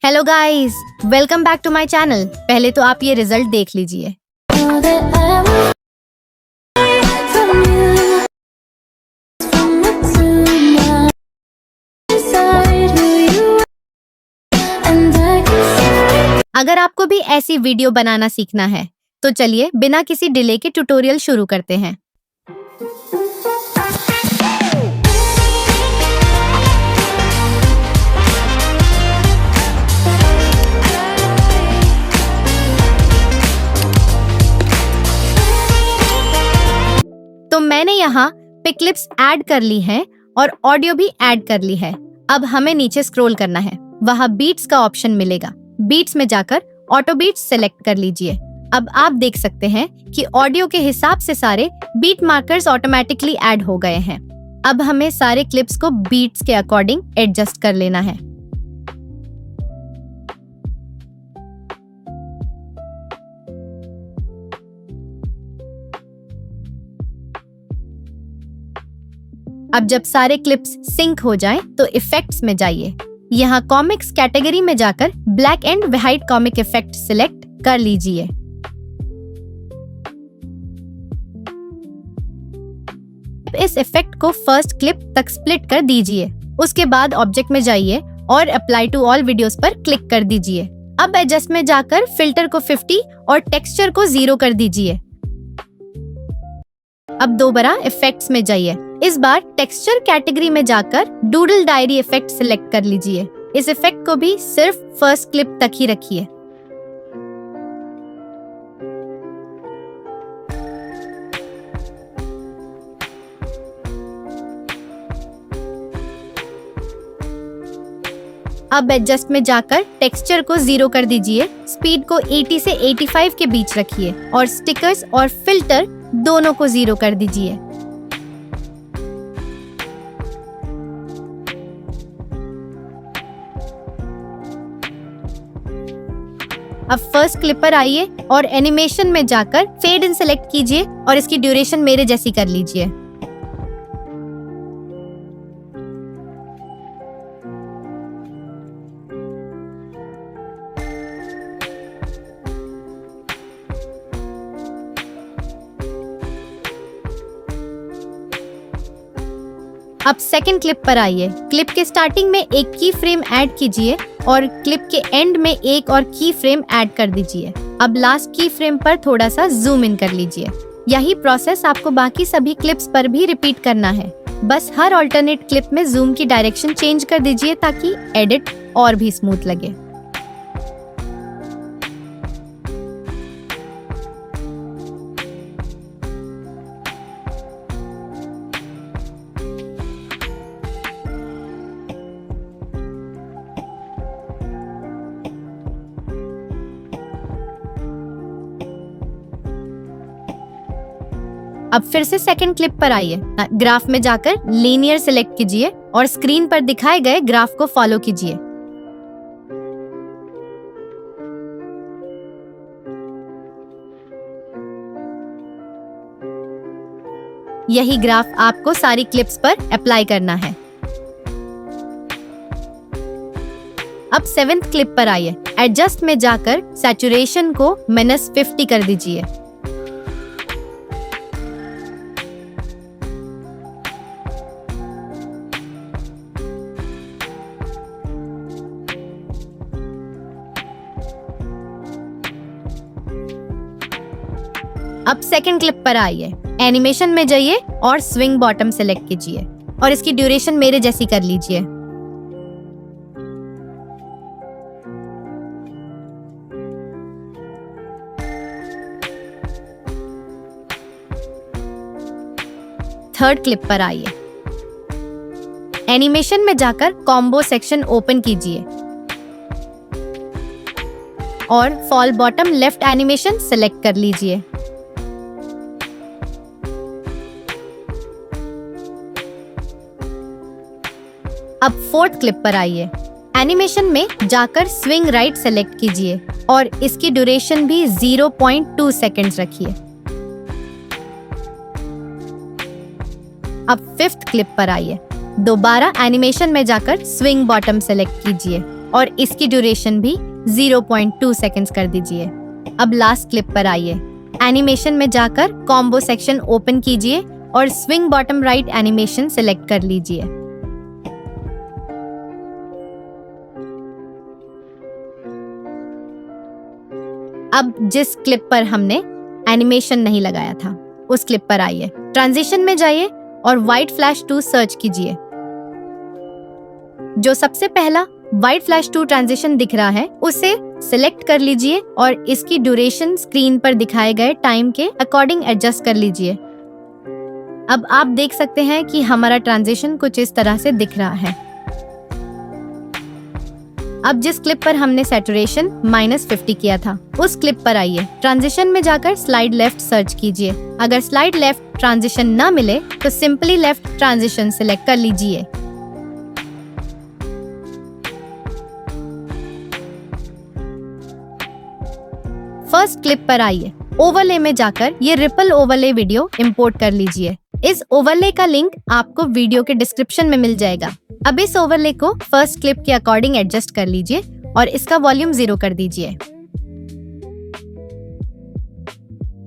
Hello guys, welcome back to my channel. पहले तो आप ये रिजल्ट देख लीजिए। अगर आपको भी ऐसी वीडियो बनाना सीखना है तो चलिए बिना किसी डिले के ट्यूटोरियल शुरू करते हैं। तो मैंने यहाँ पे क्लिप्स ऐड कर ली हैं और ऑडियो भी ऐड कर ली है। अब हमें नीचे स्क्रॉल करना है, वहाँ बीट्स का ऑप्शन मिलेगा। बीट्स में जाकर ऑटो बीट्स सेलेक्ट कर लीजिए। अब आप देख सकते हैं कि ऑडियो के हिसाब से सारे बीट मार्कर्स ऑटोमेटिकली ऐड हो गए हैं। अब हमें सारे क्लिप्स को बीट्स के अकॉर्डिंग एडजस्ट कर लेना है। अब जब सारे क्लिप्स सिंक हो जाएं, तो इफेक्ट्स में जाइए। यहाँ कॉमिक्स कैटेगरी में जाकर black and white comic effect select कर लीजिए। इस इफेक्ट को फर्स्ट क्लिप तक स्प्लिट कर दीजिए। उसके बाद ऑब्जेक्ट में जाइए और अप्लाई टू ऑल वीडियोस पर क्लिक कर दीजिए। अब एडजस्ट में जाकर फिल्टर को 50 और टेक्सचर को 0 कर दीजिए। अब दोबारा इफेक्ट्स में जाइए। इस बार टेक्सचर कैटेगरी में जाकर डूडल डायरी इफेक्ट सिलेक्ट कर लीजिए। इस इफेक्ट को भी सिर्फ फर्स्ट क्लिप तक ही रखिए। अब एडजस्ट में जाकर टेक्सचर को 0 कर दीजिए। स्पीड को 80 से 85 के बीच रखिए और स्टिकर्स और फिल्टर दोनों को 0 कर दीजिए। अब फर्स्ट क्लिप पर आइए और एनिमेशन में जाकर फेड इन सेलेक्ट कीजिए और इसकी ड्यूरेशन मेरे जैसी कर लीजिए। अब सेकंड क्लिप पर आइए। क्लिप के स्टार्टिंग में एक की फ्रेम ऐड कीजिए और क्लिप के एंड में एक और की फ्रेम ऐड कर दीजिए। अब लास्ट की फ्रेम पर थोड़ा सा जूम इन कर लीजिए। यही प्रोसेस आपको बाकी सभी क्लिप्स पर भी रिपीट करना है। बस हर ऑल्टरनेट क्लिप में जूम की डायरेक्शन चेंज कर दीजिए ताकि एडिट और भी स्मूथ लगे। अब फिर से सेकंड क्लिप पर आइए। ग्राफ में जाकर लीनियर सिलेक्ट कीजिए और स्क्रीन पर दिखाए गए ग्राफ को फॉलो कीजिए। यही ग्राफ आपको सारी क्लिप्स पर अप्लाई करना है। अब 7th क्लिप पर आइए। एडजस्ट में जाकर सैचुरेशन को -50 कर दीजिए। अब सेकंड क्लिप पर आइए। एनिमेशन में जाइए और स्विंग बॉटम सेलेक्ट कीजिए और इसकी ड्यूरेशन मेरे जैसी कर लीजिए। थर्ड क्लिप पर आइए। एनिमेशन में जाकर कॉम्बो सेक्शन ओपन कीजिए और fall bottom left animation select कर लीजिए। अब 4th क्लिप पर आइए। एनिमेशन में जाकर स्विंग राइट सेलेक्ट कीजिए और इसकी ड्यूरेशन भी 0.2 सेकंड्स रखिए। अब 5th क्लिप पर आइए। दोबारा एनिमेशन में जाकर स्विंग बॉटम सेलेक्ट कीजिए और इसकी ड्यूरेशन भी 0.2 सेकंड्स कर दीजिए। अब लास्ट क्लिप पर आइए। एनिमेशन में जाकर कॉम्बो सेक्शन ओपन कीजिए और swing bottom right animation select कर लीजिए। अब जिस क्लिप पर हमने एनिमेशन नहीं लगाया था उस क्लिप पर आइए। ट्रांजिशन में जाइए और व्हाइट फ्लैश 2 सर्च कीजिए। जो सबसे पहला व्हाइट फ्लैश 2 ट्रांजिशन दिख रहा है उसे सिलेक्ट कर लीजिए और इसकी ड्यूरेशन स्क्रीन पर दिखाए गए टाइम के अकॉर्डिंग एडजस्ट कर लीजिए। अब आप देख सकते हैं कि हमारा ट्रांजिशन कुछ इस तरह से दिख रहा है। अब जिस क्लिप पर हमने सैचुरेशन -50 किया था उस क्लिप पर आइए। ट्रांजिशन में जाकर स्लाइड लेफ्ट सर्च कीजिए। अगर स्लाइड लेफ्ट ट्रांजिशन ना मिले तो सिंपली लेफ्ट ट्रांजिशन सिलेक्ट कर लीजिए। फर्स्ट क्लिप पर आइए। ओवरले में जाकर ये रिपल ओवरले वीडियो इंपोर्ट कर लीजिए। इस ओवरले का लिंक आपको वीडियो के डिस्क्रिप्शन में मिल जाएगा। अब इस ओवरले को फर्स्ट क्लिप के अकॉर्डिंग एडजस्ट कर लीजिए और इसका वॉल्यूम 0 कर दीजिए।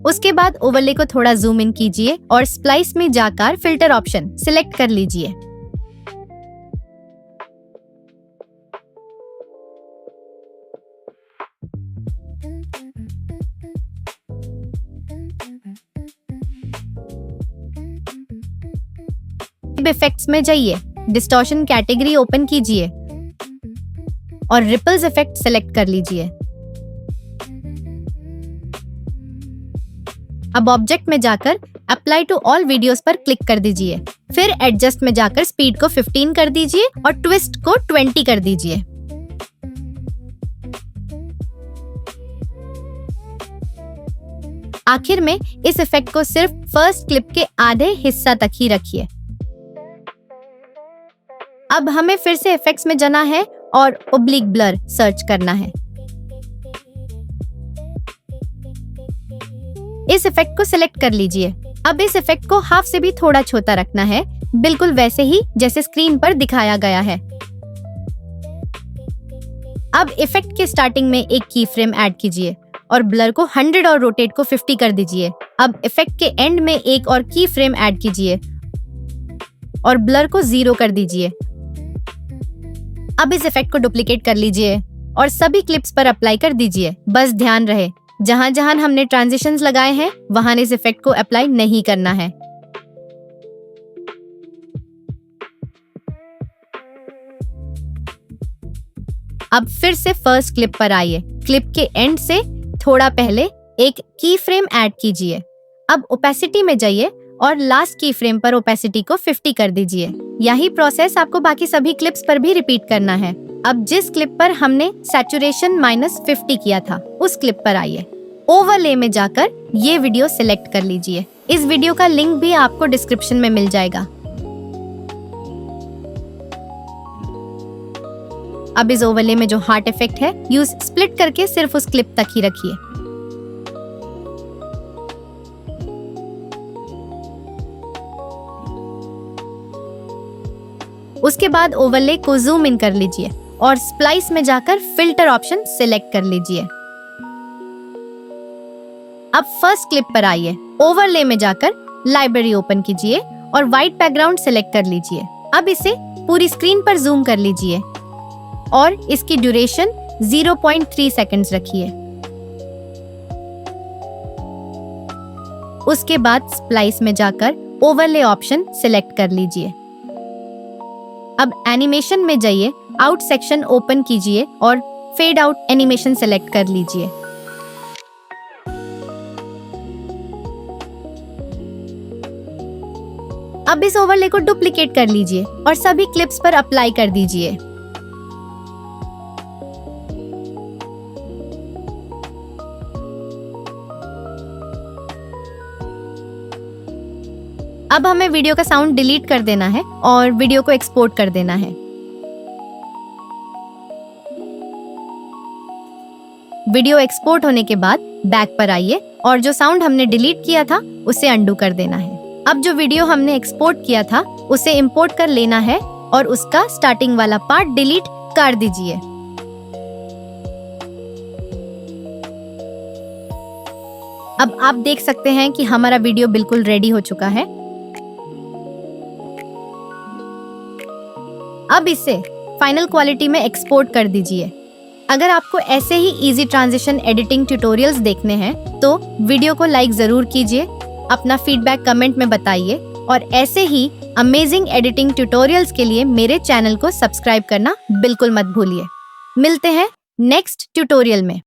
उसके बाद ओवरले को थोड़ा जूम इन कीजिए और स्प्लाइस में जाकर फिल्टर ऑप्शन सिलेक्ट कर लीजिए। इफेक्ट्स में जाइए, डिस्टॉर्शन कैटेगरी ओपन कीजिए और रिपल्स इफेक्ट सेलेक्ट कर लीजिए। अब ऑब्जेक्ट में जाकर अप्लाई टू ऑल वीडियोस पर क्लिक कर दीजिए। फिर एडजस्ट में जाकर स्पीड को 15 कर दीजिए और ट्विस्ट को 20 कर दीजिए। आखिर में इस इफेक्ट को सिर्फ फर्स्ट क्लिप के आधे हिस्सा तक ही रखिए। अब हमें फिर से इफेक्ट्स में जाना है और ओब्लिक ब्लर सर्च करना है। इस इफेक्ट को सिलेक्ट कर लीजिए। अब इस इफेक्ट को हाफ से भी थोड़ा छोटा रखना है, बिल्कुल वैसे ही जैसे स्क्रीन पर दिखाया गया है। अब इफेक्ट के स्टार्टिंग में एक की फ्रेम ऐड कीजिए और ब्लर को 100 और रोटेट को 50 कर दीजिए। अब इफेक्ट के एंड में एक और की फ्रेम ऐड कीजिए और ब्लर को 0 कर दीजिए। अब इस इफेक्ट को डुप्लीकेट कर लीजिए और सभी क्लिप्स पर अप्लाई कर दीजिए। बस ध्यान रहे, जहां जहां हमने ट्रांजिशंस लगाए हैं वहां इस इफेक्ट को अप्लाई नहीं करना है। अब फिर से फर्स्ट क्लिप पर आइए। क्लिप के एंड से थोड़ा पहले एक की फ्रेम ऐड कीजिए। अब ओपेसिटी में जाइए और लास्ट की फ्रेम पर ओपेसिटी को 50 कर दीजिए। यही प्रोसेस आपको बाकी सभी क्लिप्स पर भी रिपीट करना है। अब जिस क्लिप पर हमने सैचुरेशन -50 किया था उस क्लिप पर आइए। ओवरले में जाकर ये वीडियो सिलेक्ट कर लीजिए। इस वीडियो का लिंक भी आपको डिस्क्रिप्शन में मिल जाएगा। अब इस ओवरले में जो हार्ट इफेक्ट है यूज स्प्लिट करके सिर्फ उस क्लिप तक ही रखिए। उसके बाद ओवरले को जूम इन कर लीजिए और स्प्लाइस में जाकर फिल्टर ऑप्शन सिलेक्ट कर लीजिए। अब फर्स्ट क्लिप पर आइए। ओवरले में जाकर लाइब्रेरी ओपन कीजिए और व्हाइट बैकग्राउंड सिलेक्ट कर लीजिए। अब इसे पूरी स्क्रीन पर जूम कर लीजिए और इसकी ड्यूरेशन 0.3 सेकंड्स रखिए। उसके बाद स्प्लाइस में जाकर ओवरले ऑप्शन सिलेक्ट कर लीजिए। अब एनिमेशन में जाइए, आउट सेक्शन ओपन कीजिए और फेड आउट एनिमेशन सेलेक्ट कर लीजिए। अब इस ओवरले को डुप्लीकेट कर लीजिए और सभी क्लिप्स पर अप्लाई कर दीजिए। अब हमें वीडियो का साउंड डिलीट कर देना है और वीडियो को एक्सपोर्ट कर देना है। वीडियो एक्सपोर्ट होने के बाद बैक पर आइए और जो साउंड हमने डिलीट किया था उसे अंडू कर देना है। अब जो वीडियो हमने एक्सपोर्ट किया था उसे इंपोर्ट कर लेना है और उसका स्टार्टिंग वाला पार्ट डिलीट कर दीजिए। अब आप देख सकते हैं कि हमारा वीडियो बिल्कुल रेडी हो चुका है। अब इसे फाइनल क्वालिटी में एक्सपोर्ट कर दीजिए। अगर आपको ऐसे ही इजी ट्रांजिशन एडिटिंग ट्यूटोरियल्स देखने हैं तो वीडियो को लाइक जरूर कीजिए, अपना फीडबैक कमेंट में बताइए और ऐसे ही अमेजिंग एडिटिंग ट्यूटोरियल्स के लिए मेरे चैनल को सब्सक्राइब करना बिल्कुल मत भूलिए। मिलते हैं नेक्स्ट ट्यूटोरियल में।